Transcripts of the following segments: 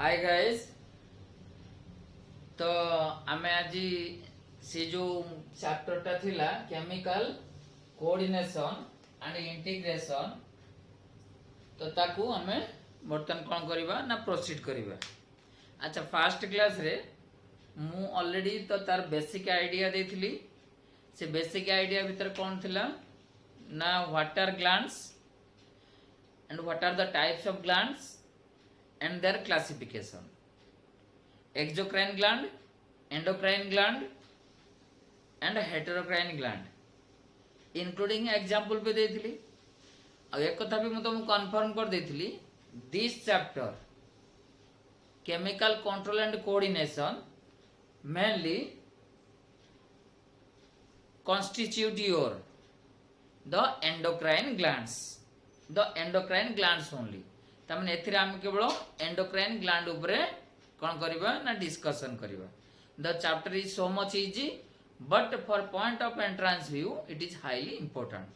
Hi guys. तो आमे आज से जो चैप्टर टा थिला केमिकल कोऑर्डिनेशन एंड इंटीग्रेशन तो ताकू आमे बर्तन कौन करिबा ना प्रोसीड करिबा। अच्छा फास्ट क्लास रे मु ऑलरेडी तो तार बेसिक आइडिया देथिली। से बेसिक आइडिया भीतर कौन थिला ना what are glands and what are the types of glands and their classification. Exocrine gland, endocrine gland and heterocrine gland including example पे देथिली। अब एक कथा भी मैं तुमको कंफर्म कर देथिली। This chapter chemical control and coordination mainly constitute your the endocrine glands only। तमने एथिरे हम केवल एंडोक्राइन ग्लैंड उपरे कौन करिबा ना डिस्कशन करिबा। The chapter is so much easy but for point of entrance view it is highly important,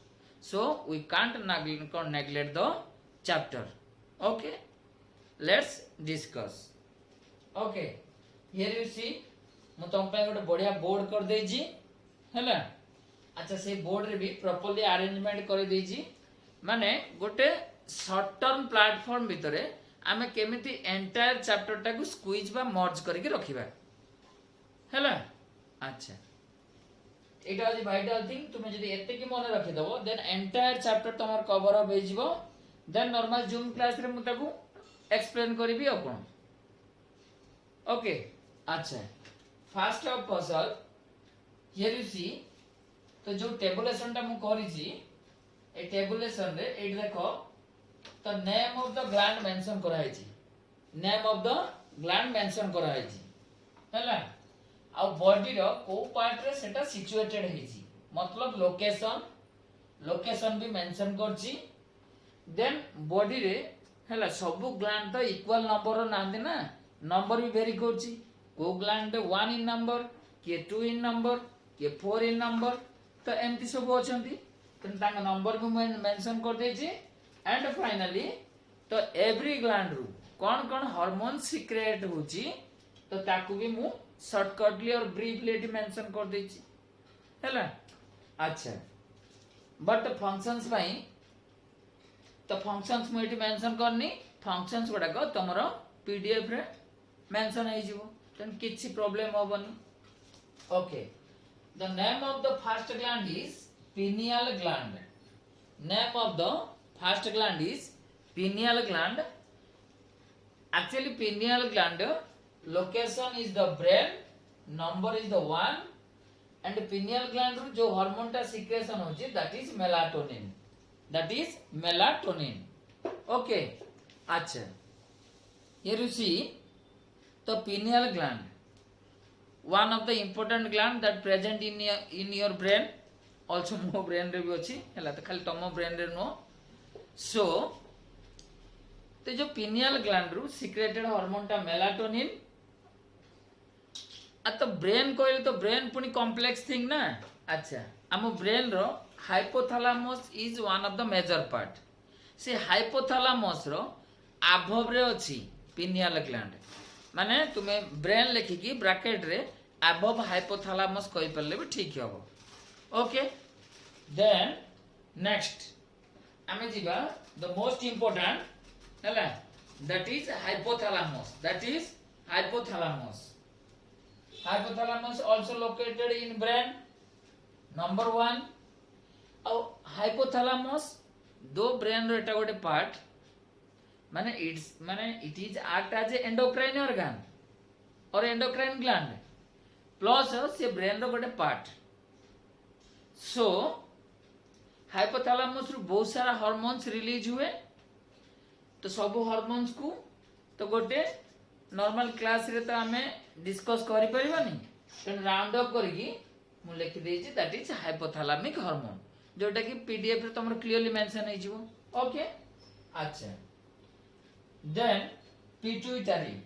so we can't neglect the chapter. Okay, let's discuss. Okay, here you see मु तुम पे गोटे बढ़िया बोर्ड कर देजी हैला। अच्छा से बोर्ड रे भी प्रॉपर्ली अरेंजमेंट कर देजी, माने गोटे शॉर्ट टर्म प्लेटफॉर्म भितरे आमे केमिति एंटायर चैप्टर टाकू स्क्वीज बा मर्ज करके रखिबा हैला। अच्छा एटा इज वाइटल थिंग। तुमे जदी एते की मन रखि दबो देन एंटायर चैप्टर तमर कवर अप हेजिबो। देन नॉर्मल जूम क्लास रे मु ताकू एक्सप्लेन करबी अपन। ओके, अच्छा first of all here you see तो जो टेबुलेशन टा मु करी छी ए टेबुलेशन रे एट देखो तो name of the gland mention करा है जी। Name of the gland mention करा है जी हैला। आ बॉडी रो को पार्ट रे सेटा सिचुएटेड है जी, मतलब लोकेशन भी मेंशन कर छी। देन बॉडी रे हैला सब ग्लैंड तो इक्वल नंबर रो नांदे ना, नंबर भी वेरी कर छी। को ग्लैंड 1 इन नंबर के 2 इन नंबर के 4 इन नंबर तो एमती सब अछंती, तन तांग नंबर भी मेंशन कर दे छी। एंड फाइनली तो एवरी ग्लैंड रू कौन कौन हार्मोन सिक्रेट होची तो ताकू भी मु शॉर्टकटली और ब्रीफली मेंशन कर देची हैला। अच्छा बट फंक्शंस भाई तो फंक्शंस मु एटी मेंशन करनी, फंक्शंस गुडा को तमरो पीडीएफ रे मेंशन है जीवो, तन किछि प्रॉब्लम होबनी। Okay, the name of the first gland is pineal gland। नेम ऑफ द first gland is pineal gland। actually pineal gland location is the brain, number is the 1 and pineal gland ru जो hormone टा secretion होची that is melatonin। okay, अच्छा here you see the pineal gland one of the important gland that present in your brain, also mo brain रे भी अछि हैला। तो खाली तमो brain रे नो सो तो जो पिनियल ग्लैंड रू सिक्रेटेड हार्मोन टा मेलाटोनिन। तो ब्रेन कहले तो ब्रेन पुनी कॉम्प्लेक्स थिंग ना। अच्छा आम ब्रेन रो hypothalamus is one of the major part. से हाइपोथैलेमस रो आभव रे अछि पिनियल ग्लैंड, माने तुमे ब्रेन लेखिकी ब्रैकेट रे आभव हाइपोथैलेमस कहि परले भी ठीक हबो। ओके, देन नेक्स्ट आमे जीवा द मोस्ट इंपोर्टेंट हैला, that is hypothalamus. Hypothalamus also located in brain, number 1। और हाइपोथैलेमस दो ब्रेन रो एटा गोटे पार्ट, माने it is act as a endocrine organ और एंडोक्राइन ग्लैंड प्लस से ब्रेन रो गोटे पार्ट। सो हाइपोथैलेमस रू बहुत सारा हार्मोन्स रिलीज हुए, तो सब हार्मोन्स को तो गोटे नॉर्मल क्लास रे तो हमें डिस्कस करि परिबानी, तो राउंड अप करके मु लिखि देछि दैट इज हाइपोथैलेमिक हार्मोन, जोटा कि पीडीएफ रे तमर क्लियरली मेंशन है जीवो। ओके, अच्छा then pituitary.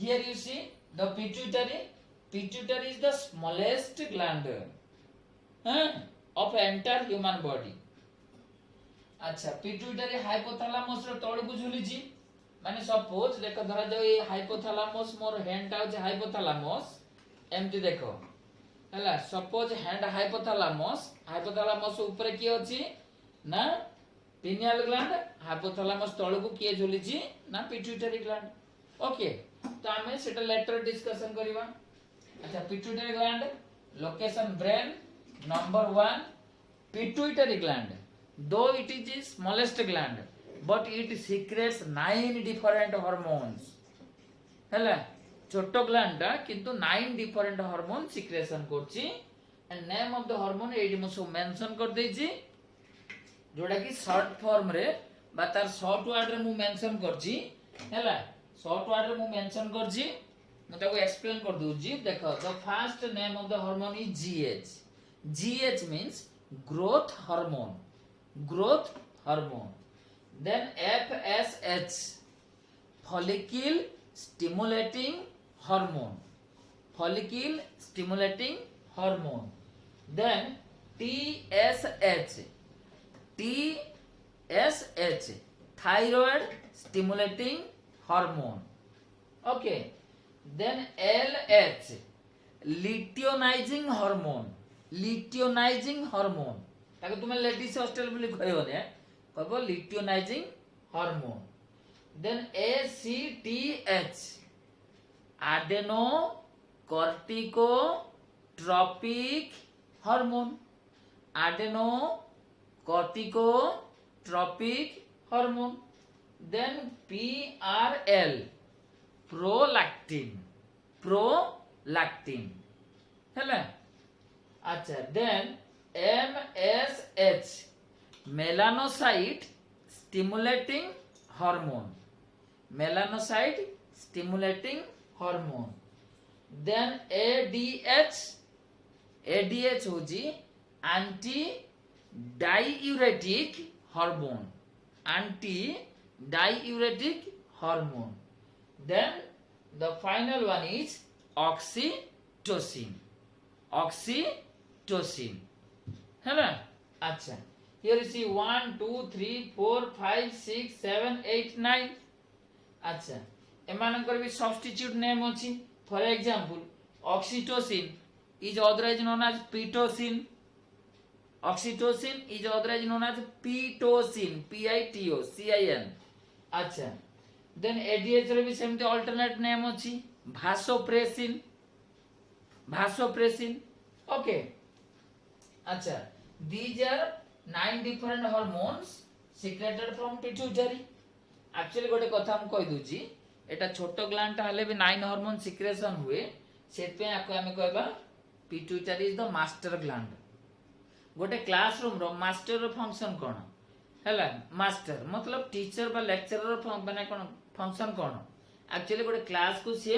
Here you see the pituitary is the smallest gland of entire human body। अच्छा पिट्यूटरी हाइपोथैलेमस रो तळ को झुलिची, माने सपोज देखो धरा जाओ ये हाइपोथैलामस मोर हैंडटा होचे हाइपोथैलामस एमती देखो हला सपोज हैंड हाइपोथैलामस ऊपर की अछि ना पिनियल ग्लैंड हाइपोथैलामस तळकु किए झुलिछि ना पिट्यूटरी ग्लैंड ओके तो हमें सेटा लेटर डिस्कशन करिवा अच्छा pituitary gland location brain number 1 pituitary gland though it is the smallest gland but it secretes 9 different hormones हैला छोटो ग्लैंड किंतु 9 different hormone secretion करछि and name of the hormone एडी मु सब मेंशन कर देछि जोडा कि शॉर्ट फॉर्म रे बा तार शॉर्ट वर्ड रे मु मेंशन करछि हैला शॉर्ट वर्ड रे मु मेंशन करछि मु ताको एक्सप्लेन कर दूछि देखो the first name of the hormone is GH means growth hormone then FSH follicle stimulating hormone then TSH thyroid stimulating hormone okay then LH luteinizing hormone ताको तुम लेडीज हॉस्टल बोली कहयो ने कहबो luteinizing hormone then ACTH adenocorticotropic hormone then PRL prolactin हैला अच्छा then MSH melanocyte stimulating hormone then ADH होजी anti diuretic hormone then the final one is oxytocin है ना अच्छा here you see 1 2 3 4 5 6 7 8 9 अच्छा एमानकर भी सब्स्टिट्यूट नेम अछि for example oxytocin is otherwise known as pitocin PITOCIN अच्छा देन ADH रे भी सेमते अल्टरनेट नेम अछि vasopressin ओके अच्छा these are 9 different hormones secreted from pituitary actually गोटे कथा हम कहि दूची एटा छोटो ग्लैंड हले भी 9 हार्मोन सिक्रेशन हुए सेत पे आको हमें कहबा pituitary is the master gland गोटे क्लासरूम रो मास्टर रो फंक्शन कोन हैला मास्टर मतलब टीचर बा लेक्चरर माने कोन फंक्शन कोन एक्चुअली गोटे क्लास को से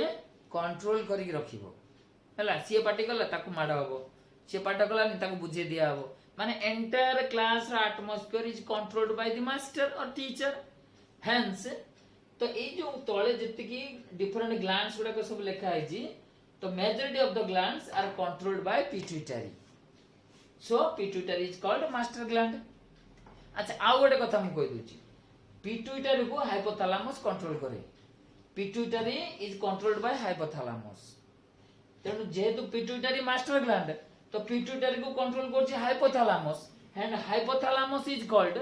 कंट्रोल करी रखिबो हैला सी पार्टी कला ताको माडा होबो सी पाठ कला नि ताको बुझे दिया होबो माने एंटायर क्लास रो atmosphere is controlled by the master और टीचर हेंस तो ए जो तळे जति की डिफरेंट ग्लैंड्स गुडा को सब लिखा है जी तो majority of the glands are controlled by pituitary so pituitary is called master gland अच्छा आ गोटे कथा हम कहि दूची पिट्यूटरी को हाइपोथैलेमस कंट्रोल करे pituitary is controlled by hypothalamus तेनु जेहेतु पिट्यूटरी मास्टर ग्लैंड तो पिट्यूटरी को कंट्रोल करछि hypothalamus and hypothalamus is called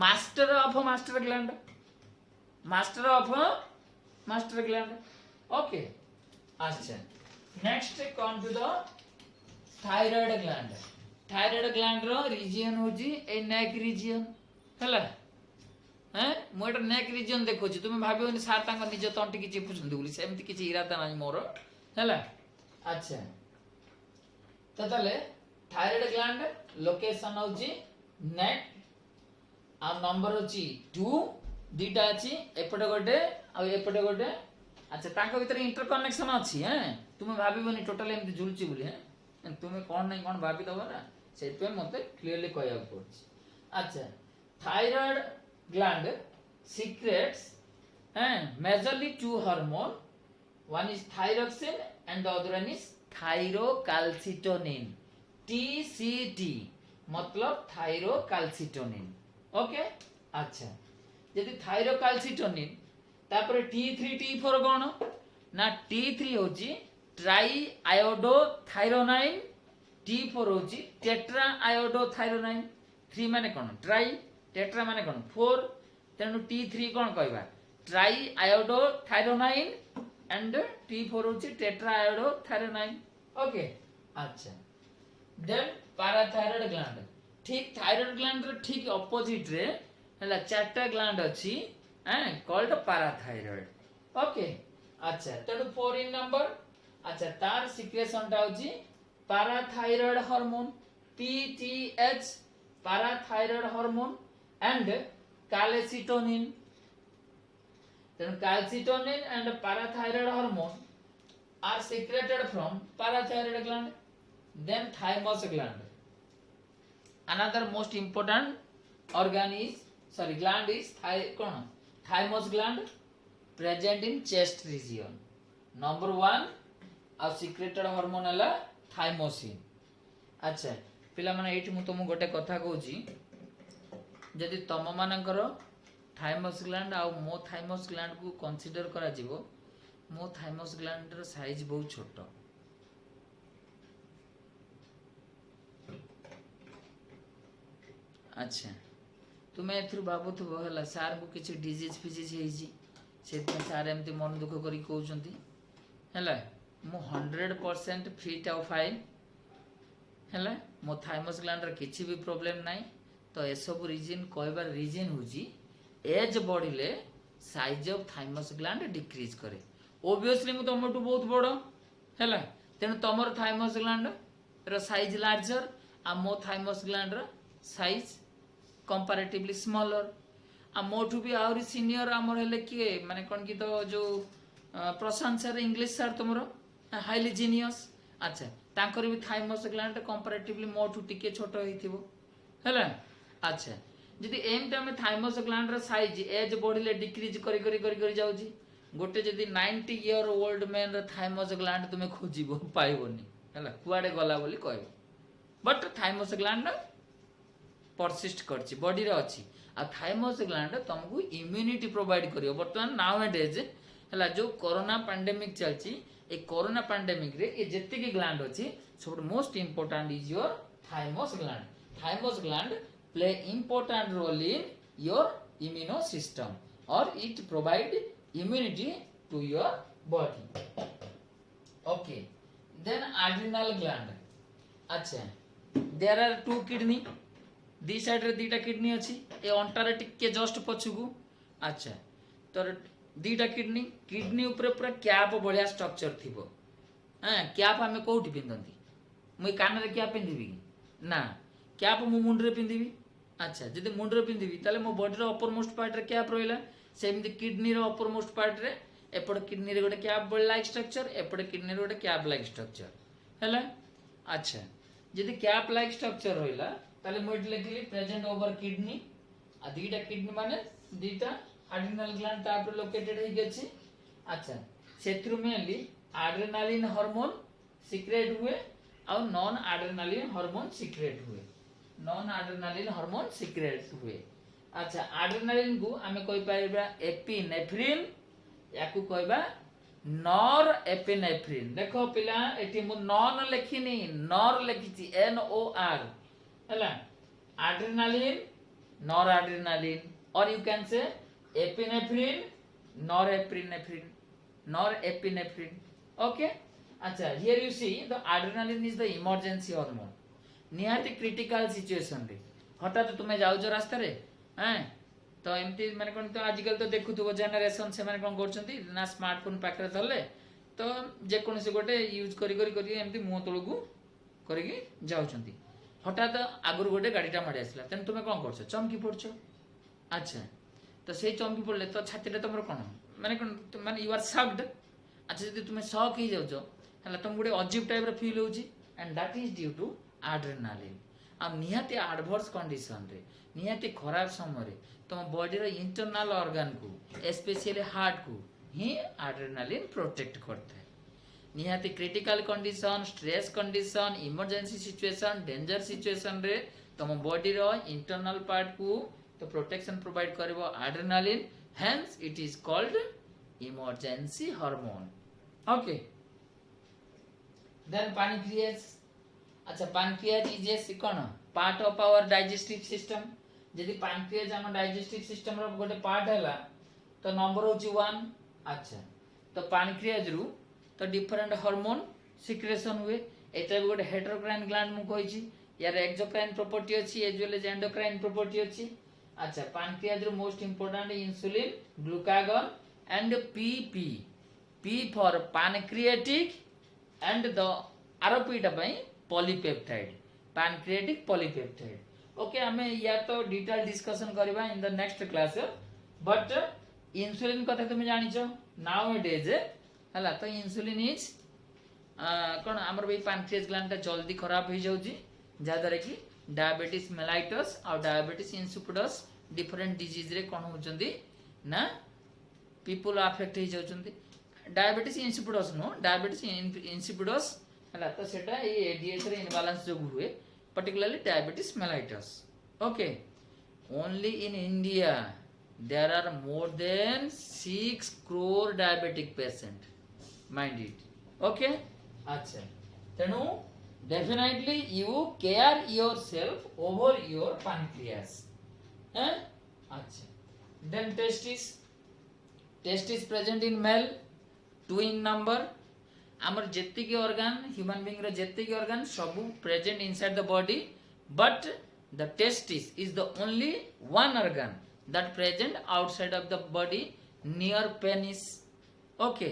master of master gland okay अच्छा next come to the thyroid gland रो रीजन होजी ए नेक रीजन हला हैं मोटर नेक रीजन देखो छी तुम भाबियोनी सार तांग निज तंटी की चिपुछंदी बोली सेमति किछि इरादा नाही मोर हला अच्छा तो तले थायराइड ग्लैंड लोकेशन होजी नेक आ नंबर होची 2 दीटा अछि एपटे गोटे आ एपटे गोटे अच्छा तांको भीतर इंटरकनेक्शन अछि हैं तुम भाबिबोनी टोटल एमति झुलची बोली हैं तुम कोन नै कोन भाबी दबो ना सेत पे मते क्लियरली कहया पड़छ अच्छा thyroid gland secretes majorly two hormone. One is thyroxine and the other one is thyrocalcitonin. TCT मतलब थायरोकाल्सिटोनिन. ओके अच्छा यदि थायरोकाल्सिटोनिन तापर T3 T4 कौन ना T3 होची ट्राई आयोडोथायरोनाइन T4 होची टेट्रा आयोडोथायरोनाइन 3 माने कौन ट्राई टेट्रा माने कौन 4 तेणु T3 कौन कहबा ट्राई आयोडोथायरोनाइन एंड T4 होची टेट्रा आयोडोथायरोनाइन ओके अच्छा देन पाराथायरॉइड ग्लैंड ठीक थायराइड ग्लैंड रे ठीक ऑपोजिट रे हला चारटा ग्लैंड अछि कॉल्ड पाराथायरॉइड ओके अच्छा तेणु 4 इन नंबर अच्छा तार सिक्रेशन टा होची parathyroid hormone PTH parathyroid hormone and calcitonin तेणु calcitonin and parathyroid hormone are secreted from parathyroid gland then thymus gland another most important organ is gland is thymus gland present in chest region number 1 uh secreted hormone है thymosin अच्छा पिला माने एठी मु तुम गोटे कथा कहूची जदि तम मानकर thymus gland आ मो thymus gland को consider करा जिवो मो थाइमस ग्लैंड रो साइज बहुत छोट अच्छा तुम्हें एथरु भाबुथबो हला सार को किछि डिजीज फिजीज हेजी से सार एमती मन दुख करी कहउचंती हला मु 100% फिट और फाइन हला मो थाइमस ग्लैंड रो किछि भी प्रॉब्लम नाही तो ए सब रीजन कहबार रीजन होजी एज बढ़िले size of thymus gland decrease करे ओबियसली मु तमटू बहुत बड़ है तेणु तुम थाइमस ग्लैंड रो साइज लार्जर आ मो थाइमस ग्लैंड रो साइज कंपैरेटिवली स्मॉलर आ मोठू भी आउरी सीनियर आमर हेले किए माने कोन की तो जो प्रशांत सर इंग्लिश सर तुमरो हाईली जीनियस अच्छा तांकर भी थाइमस ग्लैंड कंपैरेटिवली मोठू टिके छोट होइथिबो हैला अच्छा जदि एम टाइम थाइमस ग्लैंड रो साइज एज बढ़िले डिक्रीज करी करी करी करी जाउची गोटे जदि 90 ईयर ओल्ड मैन रो थाइमस ग्लैंड तुमे खोजिबो पाइबोनी हैला कुआडे गला बोली कहबो बट थाइमस ग्लैंड परसिस्ट करची बॉडी रे अछि आ थाइमस ग्लैंड तुमको इम्यूनिटी प्रोवाइड करियो वर्तमान नाउ डेज हैला जो कोरोना पैंडेमिक चलची ए कोरोना पैंडेमिक रे ए जत्ते की ग्लैंड अछि सब most important is your thymus gland play important role in your immuno system और it provide immunity to your body okay then adrenal gland अच्छा there are two kidney the side रे दीटा kidney अछि ए अंटा रे टिके just पछुगु अच्छा तो दीटा kidney ऊपर पूरा कैप बढ़िया स्ट्रक्चर थिबो हां कैप हमें कोठी पिंदंती मुई कान रे कैप पिंदिबी ना कैप मु मुंड रे पिंदिबी अच्छा जदि मुंड रे पिंदिबी ताले मो बॉडी रो अपर मोस्ट पार्ट रे कैप रोइला सेमती किडनी रो अपर मोस्ट पार्ट रे एपड़ किडनी रे गोटे कैप बॉल लाइक स्ट्रक्चर एपड़ किडनी रे गोटे कैप लाइक स्ट्रक्चर हैला अच्छा जदि कैप लाइक स्ट्रक्चर होइला ताले मोइट लिखली प्रेजेंट ओवर किडनी आ दीटा किडनी माने दीटा एड्रिनल ग्लैंड ताप रे लोकेटेड हे गेछि अच्छा सेथरु मेनली एड्रेनालिन हार्मोन सीक्रेट हुए और नॉन एड्रेनालिन हार्मोन सीक्रेट हुए अच्छा एड्रेनालिन को हमें कोइ पाइबा एपिनेफ्रिन याकू कहबा नॉर एपिनेफ्रिन देखो पिला एटी मु नॉन लिखिनी नॉर लिखिची NOR हैला एड्रेनालिन नॉर एड्रेनालिन और you can say epinephrine nor epinephrine okay अच्छा here you see the adrenaline is the emergency hormone निहाती क्रिटिकल सिचुएशन रे हठात तुमे जाउजो रास्ता रे हैं तो एमती माने कोन तो आजकल तो देखुथबो जनरेशन से माने कोन करछंती ना स्मार्टफोन पाखरे धरले तो जे कोन से गोटे यूज करी करी करी एमती मुंह तळगु करिकी जाउछंती हठात आगुर गोटे गाडीटा माडी आसला तन तुमे कोन करछ चमकी पड़छ अच्छा तो से चमकी पड़ले तो छातीटा तमरो कोन माने यू आर शॉक्ड अच्छा जदि तुमे शॉक ही जाउछो हला तुम गोटे अजीब टाइप रो फील होउची and that is due to adrenaline आ निहाती एडवर्स कंडीशन रे निहाती खराब समय रे तुम बॉडी रो इंटरनल ऑर्गन को स्पेशली हार्ट को ही एड्रेनालिन प्रोटेक्ट करता है निहाती critical condition stress condition emergency situation danger situation रे तुम बॉडी रो इंटरनल पार्ट को तो प्रोटेक्शन प्रोवाइड करबो adrenaline hence it is called emergency hormone. Okay. Then pancreas. अच्छा pancreas is a कौन part of our digestive system. यदि pancreas हम digestive system रो गोटे part हैला तो number होची 1. अच्छा तो pancreas रु तो different hormone secretion हुए. एटा भी गोटे heterocrine gland मु कहिची. यार exocrine property अछि as well as endocrine property अछि. अच्छा pancreas row most important insulin, glucagon and PP. P for pancreatic and the RP टा पई polypeptide, pancreatic polypeptide. Okay, हमें या तो डिटेल डिस्कशन करबा in the next class. But insulin कथा तुम जानिछो नाउ इट इज हला. तो इंसुलिन इज कोन हमर बे पैनक्रियास ग्लैंड ता जल्दी खराब हो जाउची जा द्वारा कि डायबिटीज मेलाइटस और डायबिटीज इंसिपिडस डिफरेंट डिजीज रे कोन होचंदी ना पीपल अफेक्ट हो जाउचंदी. Diabetes insipidus no diabetes insipidus हला. तो सेटा ए एडीएच रे इम्बैलेंस जो हुए particularly diabetes mellitus. Okay, only in India there are more than 6 crore diabetic patient, mind it. Okay, acha tenu definitely you care yourself over your pancreas. Acha then testis present in male, 2 in number. आमर जेत्ती के organ human being रो जेत्ती के organ सब present inside the body but the testis is the only one organ that present outside of the body near penis. Okay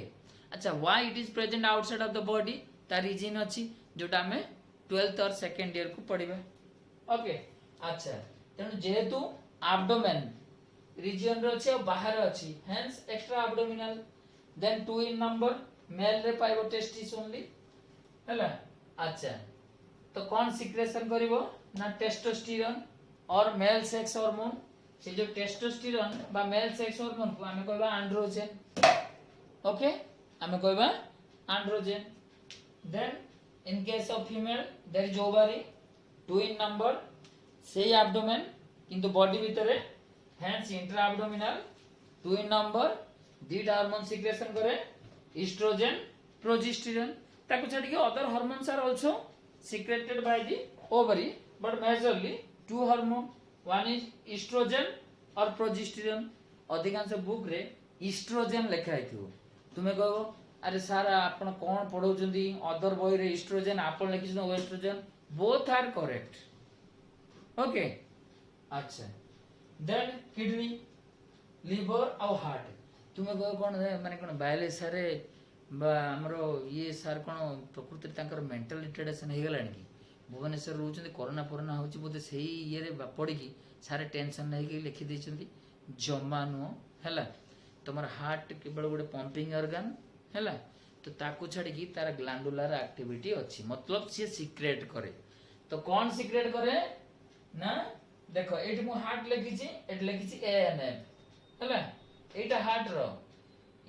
अच्छा why it is present outside of the body ता reason अछि जोटा हमें 12th और second year को पढ़िबा. Okay अच्छा तेनु जेहेतु एब्डोमेन रीजन रो अछि और बाहर अछि hence extra abdominal. Then 2 in number mail रे पाइबो टेस्टिस ओनली हैला. अच्छा तो कौन सिक्रेशन करिवो ना टेस्टोस्टेरोन और मेल सेक्स हार्मोन. से जो टेस्टोस्टेरोन बा मेल सेक्स हार्मोन को हमें कहबा एंड्रोजन. ओके हमें कहबा androgen. Then in case of female there is ovary 2 in number से एब्डोमेन किंतु बॉडी भीतर hence intra abdominal 2 in number दीटा हार्मोन सिक्रेशन करे estrogen, progesterone. ताको छाडी के other hormones are also secreted by the ovary but majorly 2 hormone. One is estrogen or progesterone. अधिकांश book रे estrogen लिखा हिथो. तुमे कहबो अरे सर आपण कोन पढौचंदी अदर बॉय रे estrogen आपण लिखिछन estrogen. both are correct. Okay अच्छा then kidney, liver और heart. तुमे कह कौन माने कौन बायोलॉजी सारे हमरो ये सार कौन प्रकृति तांकर मेंटल रिटार्डेशन हे गलानी कि भुवनेश्वर रहउचंदी कोरोना कोरोना होची बोते सेही ये रे पड़ी कि सारे टेंशन नै कि लिखि दैचंदी जमा नो हैला. तमर हार्ट केवल गोटे पंपिंग ऑर्गन हैला. तो ताकू छाडी कि तार ग्लैंडुलर एक्टिविटी अछि मतलब से सीक्रेट करे. तो कौन सीक्रेट करे ना देखो एट मु हार्ट लिखिछि एट लिखिछि एएनएफ हैला. एटा हार्ट रो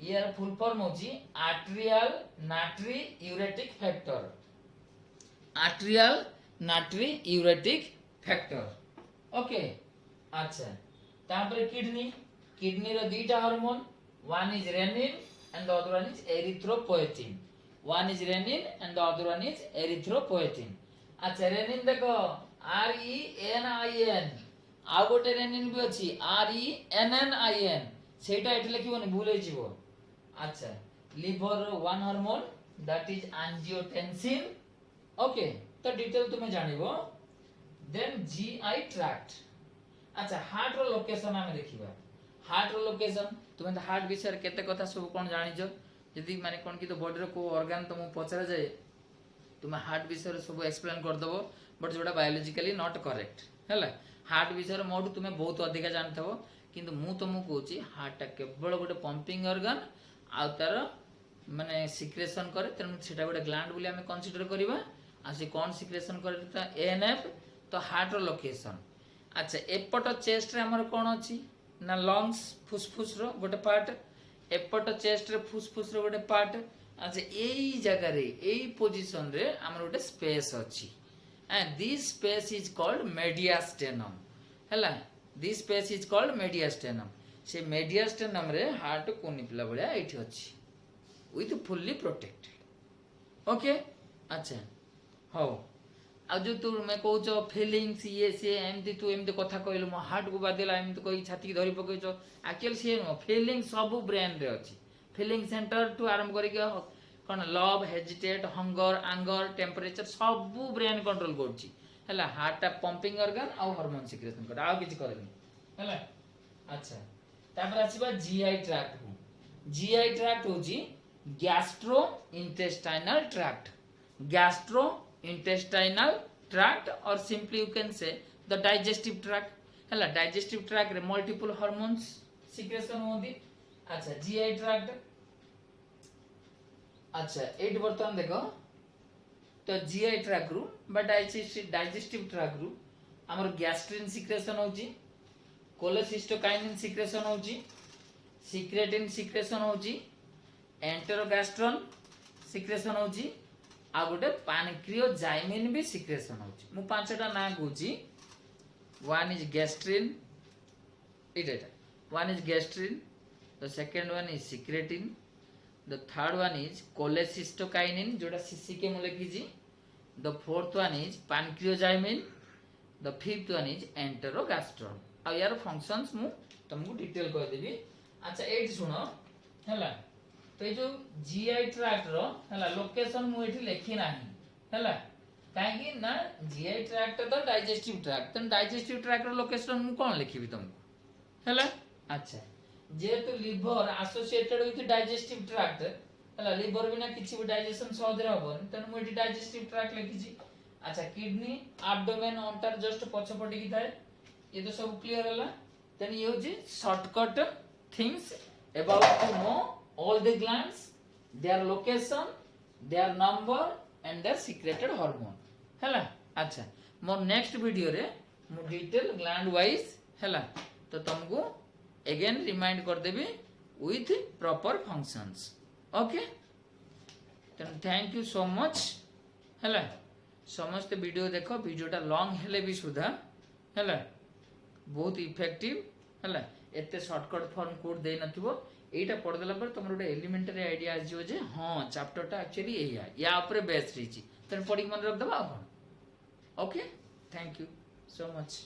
यार फुल फॉर्म होची arterial natriuretic factor. Arterial natriuretic factor. Okay अच्छा तापर किडनी. किडनी रो दीटा hormone one is renin and the other one is erythropoietin. One is renin and the other one is erythropoietin. अच्छा renin देखो RENIN आ गोटे renin भी अछि RENNIN सेटा एट लिखिबोनी भूल हे जिवो. अच्छा liver one hormone that is angiotensin. Okay तो डिटेल तुमे जानिबो. Then GI tract. अच्छा हार्ट रो लोकेशन हमें देखिबा. हार्ट रो लोकेशन तुमे त हार्ट विषय केते कथा सब कोन जानिजो यदि माने कोन की तो बॉडी रो को ऑर्गन तुम पचरा जाए तुमे हार्ट विषय सब एक्सप्लेन कर दबो बट जोटा बायोलॉजिकली नॉट करेक्ट हैला. हार्ट विषय मोडू तुमे बहुत अधिक जानथबो किंतु मु तुमको कहूची हार्ट टा केवल गोटे पंपिंग ऑर्गन आ तार माने सिक्रेशन करे तेनु सेटा गोटे ग्लैंड बोली हमें कंसीडर करबा. आ से कोन सिक्रेशन करे ता एएनएफ. तो हार्ट रो लोकेशन. अच्छा एपट चेस्ट रे हमर कोन अछि ना लंग्स फुसफुस रो गोटे पार्ट. एपट चेस्ट रे फुसफुस रो गोटे पार्ट. अच्छा एई जगह रे एई पोजीशन रे हमर गोटे स्पेस अछि and this space is called mediastinum हैला. This space is called mediastinum. से मेडियास्टेनम रे हार्ट कोनी पिला भलिया एठी अछि विथ फुल्ली प्रोटेक्टेड ओके अच्छा हो आ जो तू मैं कहूच फिलिंग्स ये सी एमती तू एमती कथा कहलु मो हार्ट को बादेला एमती कही छाती की धरी पकईच एक्चुअली सी नुह फीलिंग सब ब्रेन रे अछि फीलिंग सेंटर टू आरंभ करिक कौन love hesitate hunger anger temperature सब ब्रेन कंट्रोल करछि हैला हार्ट टा पंपिंग ऑर्गन आ हार्मोन सिक्रेशन कर आ किछि करनी हैला अच्छा तापर आसीबा जीआई ट्रैक्ट को जीआई ट्रैक्ट होछि gastro intestinal tract gastro intestinal tract or simply you can say the digestive tract hela digestive tract re multiple hormones secretion होती अच्छा GI tract अच्छा एट बर्तमान देखो तो GI tract रू बा digestive tract रू हमर गैस्ट्रिन सिक्रेशन होची कोलेसिस्टोकाइनिन सिक्रेशन होची सिक्रेटिन सिक्रेशन होची एंटेरोगैस्ट्रॉन सिक्रेशन होची आ गोटे पैनक्रियोजाइमिन भी सिक्रेशन होची मु पांचटा ना कहूची वन इज गैस्ट्रिन इटा one is gastrin the second one is secretin the third one is cholecystokinin जोटा सीसीके मु लिखिजी the fourth one is pancreozymin the fifth one is enterogastrone आ यार फंक्शंस मु तुमको डिटेल कह देबी अच्छा एट सुनो हैला तो ये जो जीआई ट्रैक्ट रो हला लोकेशन मु एठी लेखि नाही हला काहे कि ना जीआई ट्रैक्ट तो डाइजेस्टिव ट्रैक्ट तो डाइजेस्टिव ट्रैक्ट रो लोकेशन मु कोन लिखिबी तुमको हला अच्छा जे तो liver associated with digestive tract हला लिवर बिना किछि भी डाइजेशन सहज रे होबन तन मु एठी डाइजेस्टिव ट्रैक्ट लिखिछि अच्छा किडनी एब्डोमेन ऑन्टर जस्ट पछपटी की थाए ये तो सब क्लियर हला देन ये होजी shortcut things about to know all the glands, their location, their number and their secreted hormone. हैला अच्छा मोर नेक्स्ट वीडियो रे मु डिटेल ग्लैंड वाइज हैला तो तुमको अगेन रिमाइंड कर देबी with proper functions okay thank you so much हैला समस्त वीडियो देखो वीडियोटा लॉन्ग हेले भी सुधा हैला बहुत इफेक्टिव हैला एते शॉर्टकट फॉर्म कोड दे नथिबो एटा पढ़देला पर तुम गोटे एलिमेंटरी आइडिया आजो जे हाँ चैप्टरटा एक्चुअली एया या ऊपर बेस रही तने पढ़ी मन रख दबा okay thank you so much